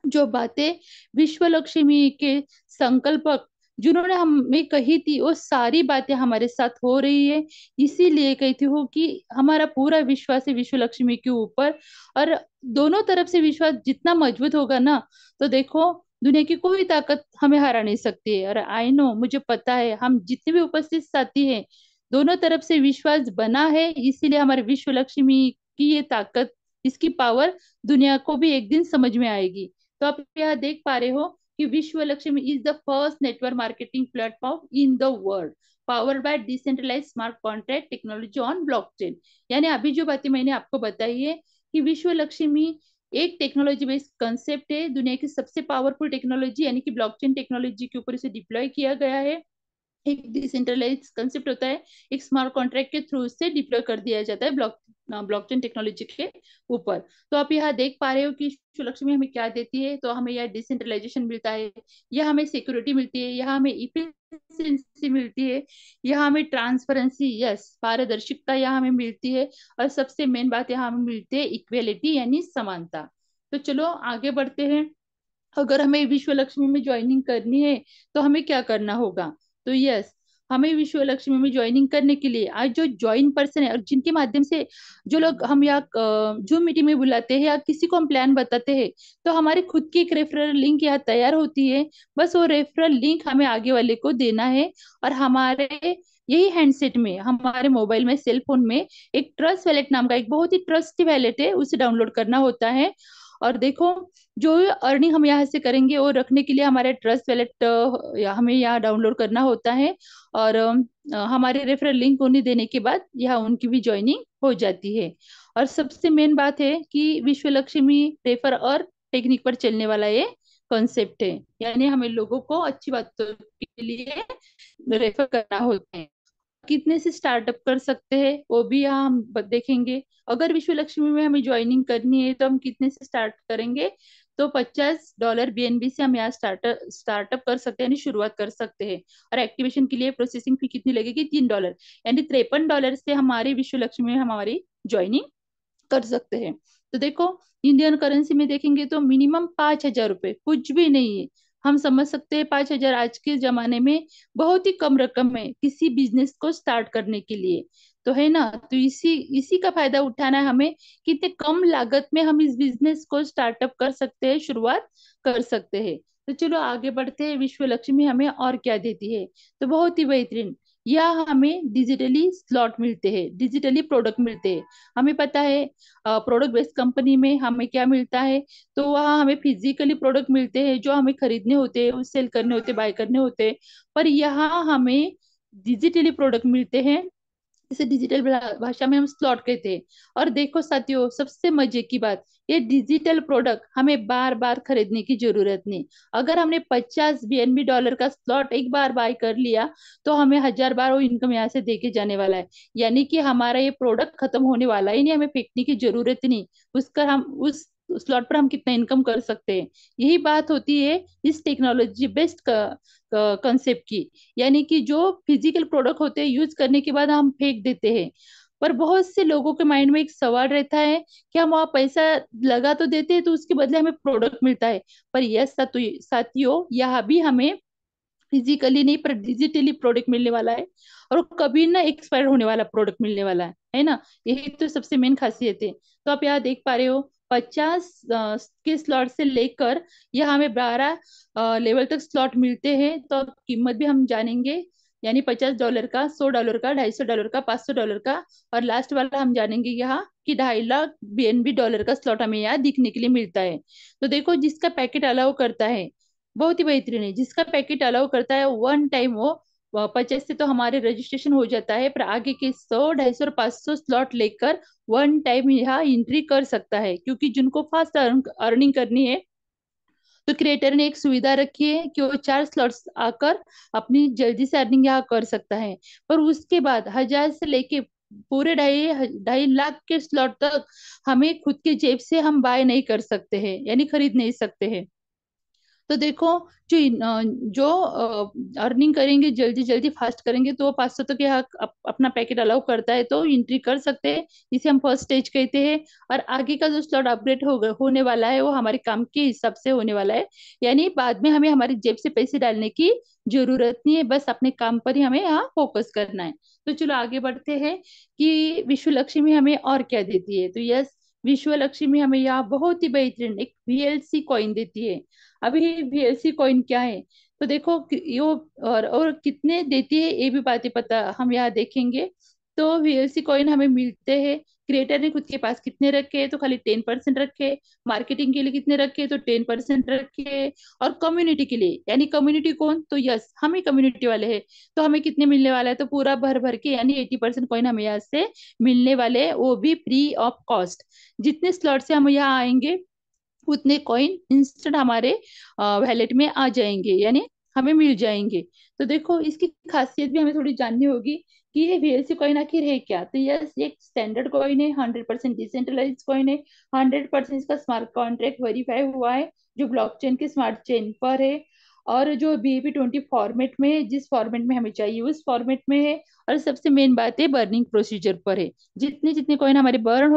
जो बातें विश्व लक्ष्मी के संकल्पक जिन्होंने हमें कही थी, वो सारी बातें हमारे साथ हो रही है। इसीलिए कहती हूँ कि हमारा पूरा विश्वास है विश्व लक्ष्मी के ऊपर। और दोनों तरफ से विश्वास जितना मजबूत होगा ना, तो देखो, दुनिया की कोई ताकत हमें हरा नहीं सकती है। और आई नो, मुझे पता है, हम जितने भी उपस्थित साथी हैं, दोनों तरफ से विश्वास बना है, इसीलिए हमारे विश्व लक्ष्मी की ये ताकत, इसकी पावर दुनिया को भी एक दिन समझ में आएगी। तो आप यहाँ देख पा रहे हो कि Vishwa Lakshmi is the first network marketing platform in the world, powered by decentralised smart contract technology on blockchain. यानी अभी जो बातें मैंने आपको बताई है कि विश्व लक्ष्मी एक टेक्नोलॉजी बेस्ड कंसेप्ट है, दुनिया की सबसे पावरफुल टेक्नोलॉजी यानी कि ब्लॉकचेन टेक्नोलॉजी के ऊपर इसे डिप्लॉय किया गया है। एक डिसेंट्रलाइज कंसेप्ट होता है, एक स्मार्ट कॉन्ट्रैक्ट के थ्रू से डिप्लॉय कर दिया जाता है ब्लॉकचेन टेक्नोलॉजी के ऊपर। तो आप यहाँ देख पा रहे हो कि लक्ष्मी हमें क्या देती है। तो हमें यह डिसेंट्रलाइजेशन मिलता है, यह हमें सिक्योरिटी मिलती है, यह हमें इफिशिएंसी मिलती है, यह हमें ट्रांसपेरेंसी, यस पारदर्शिता यहाँ हमें मिलती है। और सबसे मेन बात यहाँ हमें मिलती है इक्वेलिटी यानी समानता। तो चलो आगे बढ़ते हैं। अगर हमें विश्व लक्ष्मी में ज्वाइनिंग करनी है, तो हमें क्या करना होगा? तो यस, हमें विश्व लक्ष्मी में ज्वाइनिंग करने के लिए आज जो ज्वाइन पर्सन है, और जिनके माध्यम से जो लोग हम यहाँ जूम मीटिंग में बुलाते हैं या किसी को हम प्लान बताते हैं, तो हमारे खुद की एक रेफरल लिंक यहाँ तैयार होती है। बस वो रेफरल लिंक हमें आगे वाले को देना है। और हमारे यही हैंडसेट में, हमारे मोबाइल में, सेल फोन में एक ट्रस्ट वैलेट नाम का एक बहुत ही ट्रस्टी वैलेट है, उसे डाउनलोड करना होता है। और देखो, जो अर्निंग हम यहाँ से करेंगे वो रखने के लिए हमारे ट्रस्ट वैलेट हमें यहाँ डाउनलोड करना होता है। और हमारे रेफरल लिंक उन्हें देने के बाद यहाँ उनकी भी ज्वाइनिंग हो जाती है। और सबसे मेन बात है कि विश्व लक्ष्मी रेफर और टेक्निक पर चलने वाला ये कॉन्सेप्ट है, यानी हमें लोगों को अच्छी बातों के लिए रेफर करना होता है। कितने से स्टार्टअप कर सकते हैं वो भी यहाँ हम देखेंगे। अगर विश्व लक्ष्मी में हमें ज्वाइनिंग करनी है तो हम कितने से स्टार्ट करेंगे? तो $50 बीएनबी से हम यहाँ स्टार्टअप कर सकते हैं, यानी शुरुआत कर सकते हैं। और एक्टिवेशन के लिए प्रोसेसिंग फी कितनी लगेगी? $3, यानी $53 से हमारे विश्व लक्ष्मी में हमारी ज्वाइनिंग कर सकते हैं। तो देखो, इंडियन करेंसी में देखेंगे तो मिनिमम 5,000 रुपये कुछ भी नहीं है। हम समझ सकते हैं 5,000 आज के जमाने में बहुत ही कम रकम है किसी बिजनेस को स्टार्ट करने के लिए। तो है ना, तो इसी इसी का फायदा उठाना है हमें, कितने कम लागत में हम इस बिजनेस को स्टार्टअप कर सकते हैं, शुरुआत कर सकते हैं। तो चलो आगे बढ़ते हैं, विश्व लक्ष्मी हमें और क्या देती है। तो बहुत ही बेहतरीन, या हमें डिजिटली स्लॉट मिलते हैं, डिजिटली प्रोडक्ट मिलते हैं। हमें पता है प्रोडक्ट बेस्ड कंपनी में हमें क्या मिलता है, तो वहाँ हमें फिजिकली प्रोडक्ट मिलते हैं जो हमें खरीदने होते हैं, सेल करने होते हैं, बाय करने होते हैं। पर यहाँ हमें डिजिटली प्रोडक्ट मिलते हैं, इसे डिजिटल भाषा में हम स्लॉट कहते हैं। और देखो साथियों, सबसे मजे की बात, ये डिजिटल प्रोडक्ट हमें बार बार खरीदने की जरूरत नहीं। अगर हमने 50 BNB डॉलर का स्लॉट एक बार बाय कर लिया, तो हमें 1,000 बार वो इनकम यहाँ से देके जाने वाला है। यानी कि हमारा ये प्रोडक्ट खत्म होने वाला ही नहीं, हमें फेंकने की जरूरत ही नहीं। उसका हम उस स्लॉट पर हम कितना इनकम कर सकते हैं। यही बात होती है इस टेक्नोलॉजी बेस्ड कंसेप्ट की। यानी कि जो फिजिकल प्रोडक्ट होते हैं यूज करने के बाद हम फेंक देते हैं। पर बहुत से लोगों के माइंड में एक सवाल रहता है कि हम वहाँ पैसा लगा तो देते हैं, तो उसके बदले हमें प्रोडक्ट मिलता है। पर यस साथियों, यहाँ भी हमें फिजिकली नहीं पर डिजिटली प्रोडक्ट मिलने वाला है। और वो कभी ना एक्सपायर होने वाला प्रोडक्ट मिलने वाला है ना। यही तो सबसे मेन खासियत है। तो आप यहाँ देख पा रहे हो, 50 के स्लॉट से लेकर यहाँ हमें 12 लेवल तक स्लॉट मिलते हैं। तो अब कीमत भी हम जानेंगे, यानी $50 का, $100 का, $250 का, $500 का। और लास्ट वाला हम जानेंगे यहाँ कि 2.5 लाख BNB डॉलर का स्लॉट हमें यहाँ दिखने के लिए मिलता है। तो देखो, जिसका पैकेट अलाउ करता है, बहुत ही बेहतरीन है, जिसका पैकेट अलाउ करता है वन टाइम वो 50 से तो हमारे रजिस्ट्रेशन हो जाता है, पर आगे के 100, 250 और 500 स्लॉट लेकर वन टाइम यहाँ एंट्री कर सकता है। क्योंकि जिनको फास्ट अर्निंग करनी है, तो क्रिएटर ने एक सुविधा रखी है कि वो 4 स्लॉट्स आकर अपनी जल्दी से अर्निंग यहाँ कर सकता है। पर उसके बाद 1,000 से लेके पूरे 2.5 लाख के स्लॉट तक हमें खुद के जेब से हम बाय नहीं कर सकते हैं, यानी खरीद नहीं सकते हैं। तो देखो, जो अर्निंग करेंगे, जल्दी जल्दी फास्ट करेंगे, तो वो 500 तक यहाँ अपना पैकेट अलाउ करता है, तो एंट्री कर सकते हैं। इसे हम फर्स्ट स्टेज कहते हैं। और आगे का जो स्लॉट अपग्रेड होने वाला है, वो हमारे काम के हिसाब से होने वाला है। यानी बाद में हमें हमारी जेब से पैसे डालने की जरूरत नहीं है, बस अपने काम पर ही हमें यहाँ फोकस करना है। तो चलो आगे बढ़ते हैं कि विश्व लक्ष्मी हमें और क्या देती है। तो यस, विश्व लक्ष्मी हमें यहाँ बहुत ही बेहतरीन एक VLC कॉइन देती है। अभी VLC कॉइन क्या है, तो देखो यो और कितने देती है ये भी बातें पता हम यहाँ देखेंगे। तो VLC कॉइन हमें मिलते हैं, क्रिएटर ने खुद के पास कितने रखे, तो खाली 10% रखे। मार्केटिंग के लिए कितने रखे, तो 10% रखे। और कम्युनिटी के लिए, यानी कम्युनिटी कौन, तो यस हम ही कम्युनिटी वाले हैं। तो हमें कितने मिलने वाला है, तो पूरा भर भर के यानी 80% कॉइन हमें यहाँ से मिलने वाले हैं, वो भी फ्री ऑफ कॉस्ट। जितने स्लॉट से हम यहाँ आएंगे, उतने कॉइन इंस्टेंट हमारे वैलेट में आ जाएंगे, यानी हमें मिल जाएंगे। तो देखो, इसकी खासियत भी हमें थोड़ी जाननी होगी कि ये VLC कॉइन आखिर है क्या। तो यस, ये एक स्टैंडर्ड कॉइन है, 100% डिसेंट्रलाइज कॉइन है। 100% इसका स्मार्ट कॉन्ट्रैक्ट वेरीफाई हुआ है, जो ब्लॉकचेन के स्मार्ट चेन पर है। और जो BEP20 फॉर्मेट में है, जिस फॉर्मेट में हमें चाहिए उस फॉर्मेट में है। और सबसे मेन बात है, बर्निंग प्रोसीजर पर है। जितने जितने कॉइन हमारे बर्न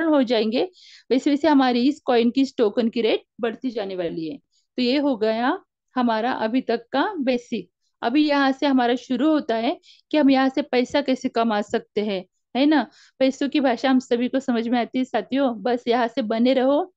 हो जाएंगे, वैसे वैसे हमारी इस कॉइन की, इस टोकन की रेट बढ़ती जाने वाली है। तो ये हो गया हमारा अभी तक का बेसिक। अभी यहाँ से हमारा शुरू होता है कि हम यहाँ से पैसा कैसे कमा सकते हैं, है ना। पैसों की भाषा हम सभी को समझ में आती है साथियों, बस यहाँ से बने रहो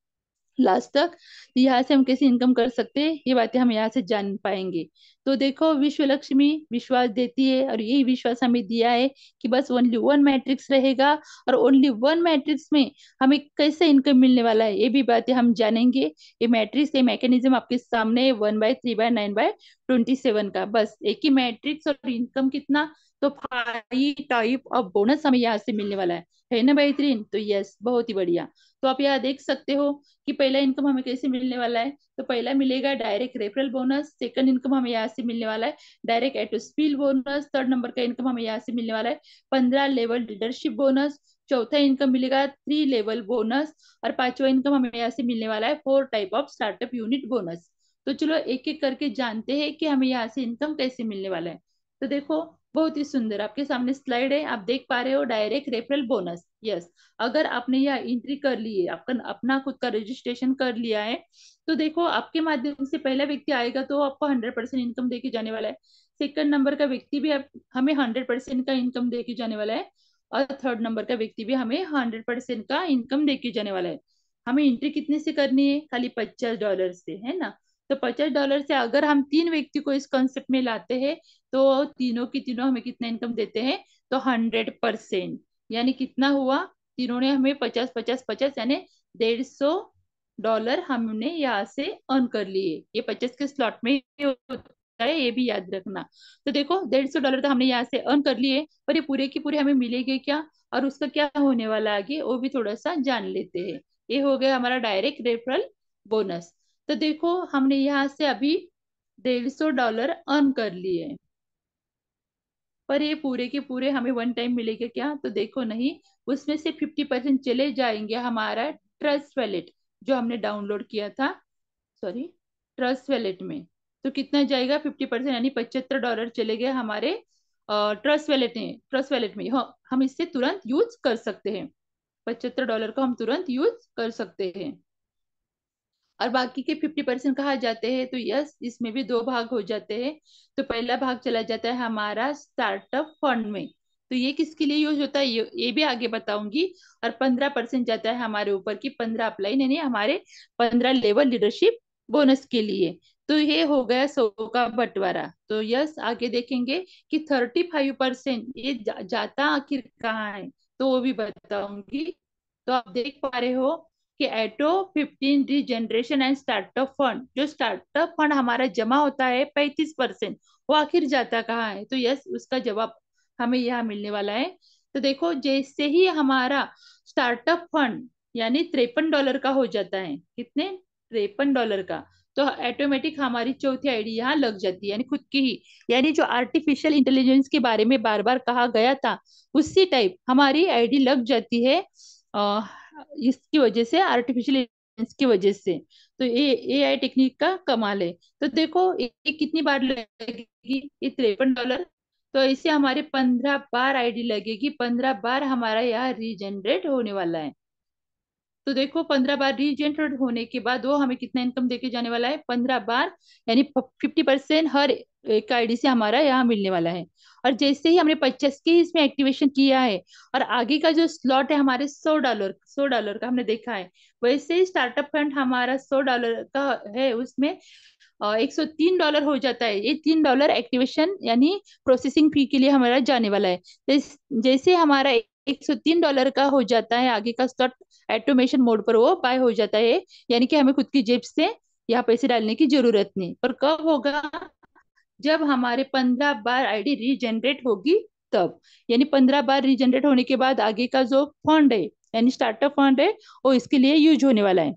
लास्ट तक। यहाँ से हम कैसे इनकम कर सकते हैं, ये बातें हम यहाँ से जान पाएंगे। तो देखो, विश्व लक्ष्मी विश्वास देती है, और यही विश्वास हमें दिया है कि बस ओनली वन मैट्रिक्स रहेगा, और ओनली वन मैट्रिक्स में हमें कैसे इनकम मिलने वाला है, ये भी बातें हम जानेंगे। ये मैट्रिक्स, ये मैकेनिज्म आपके सामने 1/3/9/27 का, बस एक ही मैट्रिक्स। और इनकम कितना, तो 5 टाइप ऑफ बोनस हमें यहाँ से मिलने वाला है ना बेहतरीन। तो यस, बहुत ही बढ़िया। तो आप यहाँ देख सकते हो कि पहला इनकम हमें कैसे मिलने वाला है। तो पहला मिलेगा direct referral bonus. Second income हमें यहाँ से मिलने वाला है डायरेक्ट एटोस्पील बोनस। थर्ड नंबर का इनकम हमें यहाँ से मिलने वाला है 15 लेवल लीडरशिप बोनस। चौथा इनकम मिलेगा 3 लेवल बोनस। और पांचवा इनकम हमें यहाँ से मिलने वाला है 4 type of startup unit bonus. तो चलो एक एक करके जानते हैं कि हमें यहाँ से इनकम कैसे मिलने वाला है। तो देखो, बहुत ही सुंदर आपके सामने स्लाइड है, आप देख पा रहे हो, डायरेक्ट रेफरल बोनस। यस, अगर आपने यह एंट्री कर ली है, आपका अपना खुद का रजिस्ट्रेशन कर लिया है, तो देखो आपके माध्यम से पहला व्यक्ति आएगा तो आपको 100% इनकम देके जाने वाला है। सेकंड नंबर का व्यक्ति भी हमें 100% का इनकम देके जाने वाला है। और थर्ड नंबर का व्यक्ति भी हमें 100% का इनकम देके जाने वाला है। हमें एंट्री कितने से करनी है? खाली $50 से, है ना? तो $50 से अगर हम तीन व्यक्ति को इस कॉन्सेप्ट में लाते हैं, तो तीनों की तीनों हमें कितना इनकम देते हैं? तो 100%। यानी कितना हुआ? तीनों ने हमें 50 50 50 यानी $150 हमने यहाँ से अर्न कर लिए। ये 50 के स्लॉट में ही होता है, ये भी याद रखना। तो देखो $150 तो हमने यहाँ से अर्न कर लिए, पर ये पूरे की पूरे हमें मिलेंगे क्या, और उसका क्या होने वाला आगे, वो भी थोड़ा सा जान लेते हैं। ये हो गया हमारा डायरेक्ट रेफरल बोनस। तो देखो हमने यहाँ से अभी $150 अर्न कर लिए, पर ये पूरे के पूरे हमें वन टाइम मिलेगा क्या? तो देखो नहीं, उसमें से 50% चले जाएंगे हमारा ट्रस्ट वैलेट जो हमने डाउनलोड किया था, सॉरी, ट्रस्ट वैलेट में। तो कितना जाएगा? 50% यानी $75 चले गए हमारे ट्रस्ट वैलेट में। हाँ, हम इससे तुरंत यूज कर सकते हैं, $75 को हम तुरंत यूज कर सकते हैं। और बाकी के 50% कहाँ जाते हैं? तो यस, इसमें भी दो भाग हो जाते हैं। तो पहला भाग चला जाता है हमारा स्टार्टअप फंड में, तो ये किसके लिए यूज होता है ये भी आगे बताऊंगी। और 15% जाता है हमारे ऊपर की 15 अप्लाई, नहीं हमारे 15 लेवल लीडरशिप बोनस के लिए। तो ये हो गया 100 का बंटवारा। तो यस, आगे देखेंगे कि 35% ये जाता आखिर कहाँ है, तो वो भी बताऊंगी। तो आप देख पा रहे हो कि एटो 15 रीजनरेशन एंड स्टार्टअप फंड, जो स्टार्टअप फंड हमारा जमा होता है 35%, वो आखिर जाता कहाँ है? तो यस, उसका जवाब हमें यहाँ मिलने वाला है। तो देखो जैसे ही हमारा स्टार्टअप फंड यानी $53 का हो जाता है, कितने? $53 का, तो ऑटोमेटिक हमारी चौथी आईडी यहाँ लग जाती है, यानी खुद की ही, यानी जो आर्टिफिशियल इंटेलिजेंस के बारे में बार बार कहा गया था, उसी टाइप हमारी आईडी लग जाती है। इसकी वजह से, आर्टिफिशियल इंटेलिजेंस की वजह से। तो ये एआई टेक्निक का कमाल है। तो देखो ये कितनी बार लगेगी? ये $53। तो ऐसे हमारे 15 बार आईडी लगेगी, 15 बार हमारा यहाँ रीजनरेट होने वाला है। तो देखो 15 बार रीजनरेट होने के बाद वो हमें कितना इनकम देके जाने वाला है? 15 बार, यानी 50% हर एक आईडी से हमारा यहाँ मिलने वाला है। और जैसे ही हमने 50 की इसमें एक्टिवेशन किया है, और आगे का जो स्लॉट है हमारे $100 का हमने देखा है, वैसे ही स्टार्टअप फंड हमारा $100 का है, उसमें $103 हो जाता है। ये $3 एक्टिवेशन यानी प्रोसेसिंग फी के लिए हमारा जाने वाला है। जैसे हमारा $103 का हो जाता है, आगे का स्लॉट ऑटोमेशन मोड पर वो बाय हो जाता है, यानी कि हमें खुद की जेब से यहाँ पैसे डालने की जरूरत नहीं। पर कब होगा? जब हमारे 15 बार आईडी रीजनरेट होगी तब। यानी 15 बार रीजनरेट होने के बाद आगे का जो फंड है यानी स्टार्टअप फंड है, वो इसके लिए यूज होने वाला है।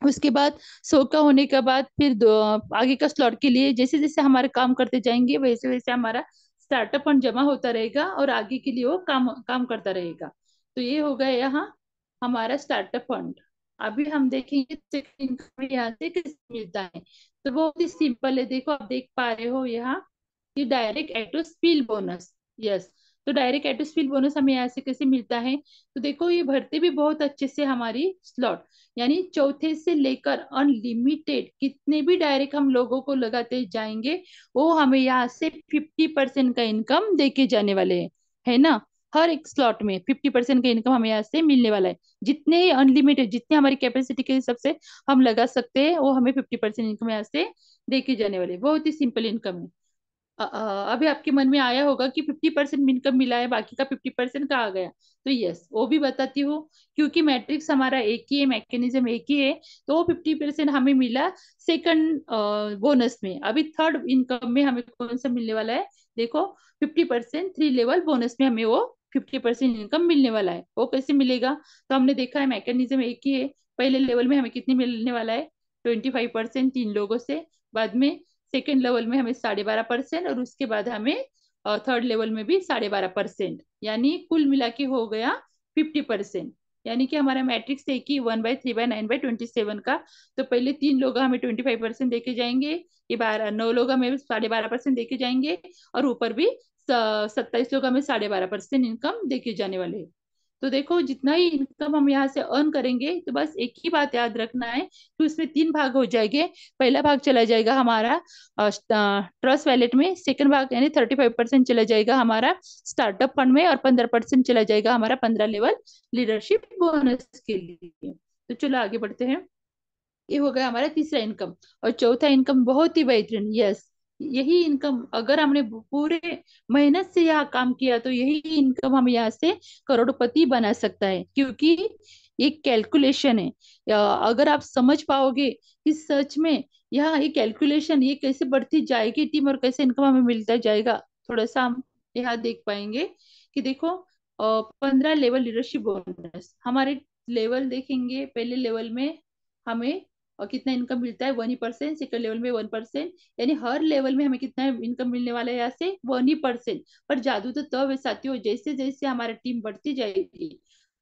उसके बाद 100 का होने के बाद फिर आगे का स्लॉट के लिए जैसे जैसे हमारे काम करते जाएंगे, वैसे वैसे हमारा स्टार्टअप फंड जमा होता रहेगा और आगे के लिए वो काम काम करता रहेगा। तो ये हो गया यहाँ हमारा स्टार्टअप फंड। अभी हम देखेंगे सेकंड इनकम यहाँ से कैसे मिलता है। तो बहुत ही सिंपल है, देखो आप देख पा रहे हो यहाँ कि डायरेक्ट एटो स्पिल बोनस। यस, तो डायरेक्ट एटो स्पिल बोनस हमें यहाँ से कैसे मिलता है? तो देखो ये भरते भी बहुत अच्छे से हमारी स्लॉट, यानी चौथे से लेकर अनलिमिटेड कितने भी डायरेक्ट हम लोगों को लगाते जाएंगे, वो हमें यहाँ से 50% का इनकम देके जाने वाले हैं, है ना? हर एक स्लॉट में 50% का इनकम हमें यहाँ से मिलने वाला है। जितने अनलिमिटेड, जितने हमारी कैपेसिटी के हिसाब से हम लगा सकते हैं, वो हमें 50% इनकम यहाँ से देके जाने वाले। बहुत ही सिंपल इनकम है। अभी आपके मन में आया होगा कि 50% इनकम मिला है, बाकी का 50% कहाँ गया? तो यस, वो भी बताती हूँ। क्योंकि मैट्रिक्स हमारा एक ही है, मैकेनिज्म एक ही है, तो वो 50% हमें मिला सेकंड बोनस में। अभी थर्ड इनकम में हमें कौन सा मिलने वाला है? देखो 50% 3 लेवल बोनस में हमें वो 50% इनकम मिलने वाला है। वो कैसे मिलेगा? तो हमने देखा है मैकेनिज्म एक ही है। पहले लेवल में हमें कितनी मिलने वाला है? 25% 3 लोगों से, बाद में सेकेंड लेवल में हमें 12.5%, और उसके बाद हमें थर्ड लेवल में भी 12.5%, यानी कुल मिला के हो गया 50%। यानी कि हमारा मैट्रिक्स एक ही 1/3/9/27 का। तो पहले 3 लोग हमें 25% देके जाएंगे, ये 9 लोग हमें 12.5% देके जाएंगे, और ऊपर भी 27 लोग हमें 12.5% इनकम देके जाने वाले हैं। तो देखो जितना ही इनकम हम यहाँ से अर्न करेंगे, तो बस एक ही बात याद रखना है कि उसमें 3 भाग हो जाएंगे। पहला भाग चला जाएगा हमारा ट्रस्ट वैलेट में, सेकंड भाग यानी 35% चला जाएगा हमारा स्टार्टअप फंड में, और 15% चला जाएगा हमारा 15 लेवल लीडरशिप बोनस के लिए। तो चलो आगे बढ़ते हैं। ये हो गया हमारा तीसरा इनकम। और चौथा इनकम बहुत ही बेहतरीन, यस, यही इनकम अगर हमने पूरे मेहनत से यहाँ काम किया तो यही इनकम हम यहाँ से करोड़पति बना सकता है, क्योंकि ये कैलकुलेशन है। अगर आप समझ पाओगे कि सच में यहाँ ये कैलकुलेशन ये कैसे बढ़ती जाएगी टीम, और कैसे इनकम हमें मिलता जाएगा, थोड़ा सा हम यहाँ देख पाएंगे कि देखो 15 लेवल लीडरशिप बोनस हमारे लेवल देखेंगे। पहले लेवल में हमें और कितना इनकम मिलता है 1%, सेकंड लेवल में 1%, यानी हर लेवल में हमें कितना इनकम मिलने वाला है यहाँ से 1%। पर जादू तो तब है साथियों, जैसे जैसे हमारी टीम बढ़ती जाएगी,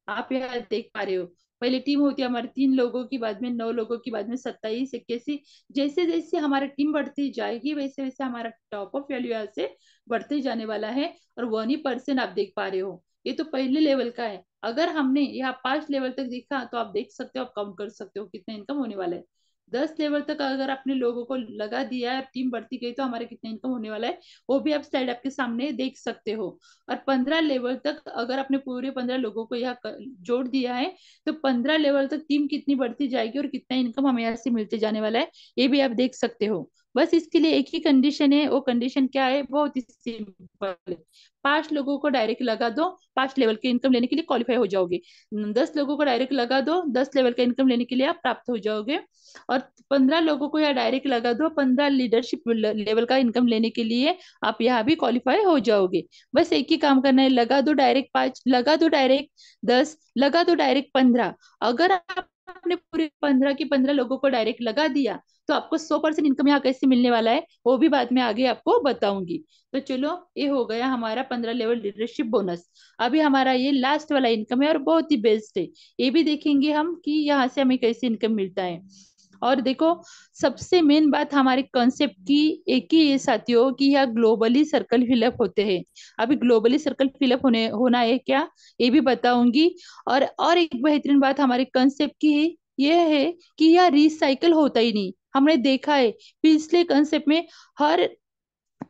आप यहाँ देख पा रहे हो, पहले टीम होती है हमारे 3 लोगों की, बाद में 9 लोगों की, बाद में 27, 81, जैसे जैसे हमारी टीम बढ़ती जाएगी वैसे वैसे हमारा टॉप ऑफ वैल्यू यहाँ से बढ़ते जाने वाला है। और 1% आप देख पा रहे हो, ये तो पहले लेवल का है। अगर हमने यहाँ 5 लेवल तक देखा तो आप देख सकते हो, आप काउंट कर सकते हो कितना इनकम होने वाला है। 10 लेवल तक अगर आपने लोगों को लगा दिया है, टीम बढ़ती गई, तो हमारे कितना इनकम होने वाला है वो भी आप स्लाइड आपके सामने देख सकते हो। और 15 लेवल तक अगर आपने पूरे 15 लोगों को यहाँ जोड़ दिया है, तो 15 लेवल तक टीम कितनी बढ़ती जाएगी और कितना इनकम हमें यहाँ से मिलते जाने वाला है, ये भी आप देख सकते हो। बस इसके लिए एक ही कंडीशन है, वो कंडीशन क्या है, बहुत ही सिंपल है। 5 लोगों को डायरेक्ट लगा दो, 5 लेवल के इनकम लेने के लिए क्वालिफाई हो जाओगे। 10 लोगों को डायरेक्ट लगा दो, 10 लेवल का इनकम लेने के लिए आप प्राप्त हो जाओगे। और 15 लोगों को यहाँ डायरेक्ट लगा दो, 15 लीडरशिप लेवल का इनकम लेने के लिए आप यहाँ भी क्वालिफाई हो जाओगे। बस एक ही काम करना है, लगा दो डायरेक्ट 5, लगा दो डायरेक्ट 10, लगा दो डायरेक्ट 15। अगर आपने पूरे 15 के 15 लोगों को डायरेक्ट लगा दिया, तो आपको 100% इनकम यहाँ कैसे मिलने वाला है वो भी बाद में आगे आपको बताऊंगी। तो चलो, ये हो गया हमारा 15 लेवल लीडरशिप बोनस। अभी हमारा ये लास्ट वाला इनकम है और बहुत ही बेस्ट है, ये भी देखेंगे हम कि यहाँ से हमें कैसे इनकम मिलता है। और देखो, सबसे मेन बात हमारे कॉन्सेप्ट की एक ही ये साथियों कि यह ग्लोबली सर्कल फिलअप होते हैं। अभी ग्लोबली सर्कल फिलअप होना है क्या, ये भी बताऊंगी। और एक बेहतरीन बात हमारे कॉन्सेप्ट की ये है कि यह रिसाइकल होता ही नहीं। हमने देखा है पिछले कॉन्सेप्ट में हर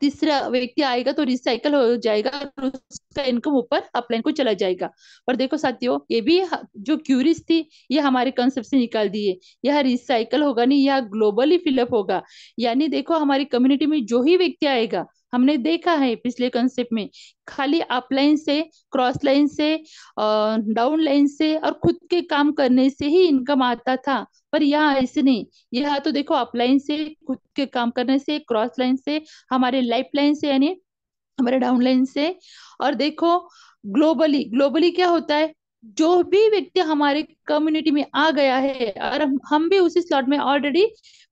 तीसरा व्यक्ति आएगा तो रिसाइकल हो जाएगा और उसका इनकम ऊपर अपलाइन को चला जाएगा। पर देखो साथियों, ये भी जो क्यूरीज थी ये हमारे कंसेप्ट से निकाल दिए। यह रिसाइकल होगा नहीं, यह ग्लोबली फिलअप होगा। यानी देखो, हमारी कम्युनिटी में जो ही व्यक्ति आएगा, हमने देखा है पिछले कंसेप्ट में खाली अपलाइन से, क्रॉस लाइन से, डाउन लाइन से और खुद के काम करने से ही इनकम आता था। पर यहाँ ऐसे नहीं, यहाँ तो देखो अपलाइन से, खुद के काम करने से, क्रॉस लाइन से, हमारे लाइफ लाइन से यानी हमारे डाउन लाइन से। और देखो ग्लोबली, ग्लोबली क्या होता है, जो भी व्यक्ति हमारे कम्युनिटी में आ गया है और हम भी उसी स्लॉट में ऑलरेडी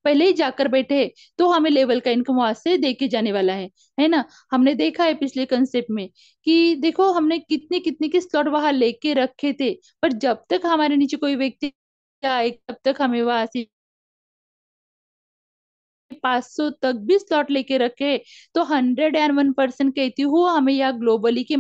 पहले ही जाकर बैठे हैं, तो हमें लेवल का इनकम वहां से देके जाने वाला है ना। हमने देखा है पिछले कंसेप्ट में कि देखो हमने कितने कितने के स्लॉट वहां लेके रखे थे, पर जब तक हमारे नीचे कोई व्यक्ति आए तब तक हमें वहां से 500 तक भी स्लॉट लेके रखे। तो 101% कहती हूँ हमें यहाँ ग्लोबली के